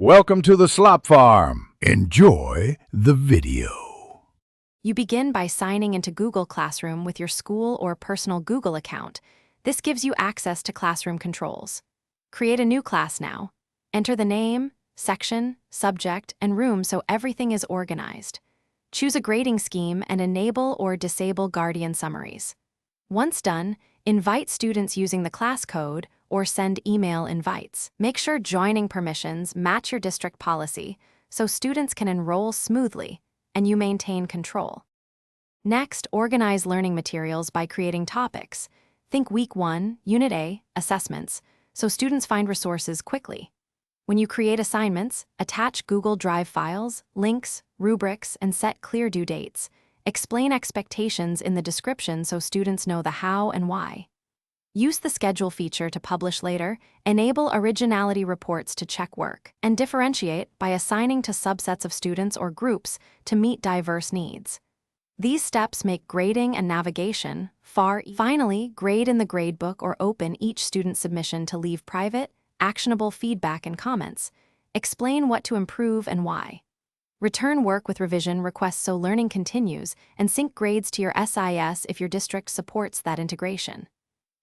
Welcome to the Slop Farm. Enjoy the video. You begin by signing into Google Classroom with your school or personal Google account. This gives you access to classroom controls. Create a new class now. Enter the name, section, subject, and room so everything is organized. Choose a grading scheme and enable or disable Guardian summaries. Once done, invite students using the class code or send email invites. Make sure joining permissions match your district policy so students can enroll smoothly and you maintain control. Next, organize learning materials by creating topics. Think Week 1, Unit A, assessments, so students find resources quickly. When you create assignments, attach Google Drive files, links, rubrics, and set clear due dates. Explain expectations in the description so students know the how and why. Use the schedule feature to publish later, enable originality reports to check work, and differentiate by assigning to subsets of students or groups to meet diverse needs. These steps make grading and navigation far easier. Finally, grade in the gradebook or open each student submission to leave private, actionable feedback and comments. Explain what to improve and why. Return work with revision requests so learning continues, and sync grades to your SIS if your district supports that integration.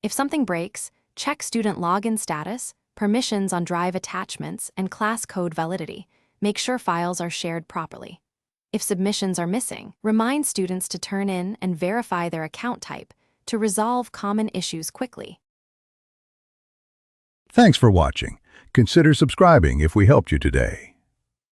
If something breaks, check student login status, permissions on drive attachments, and class code validity. Make sure files are shared properly. If submissions are missing, remind students to turn in and verify their account type to resolve common issues quickly. Thanks for watching. Consider subscribing if we helped you today.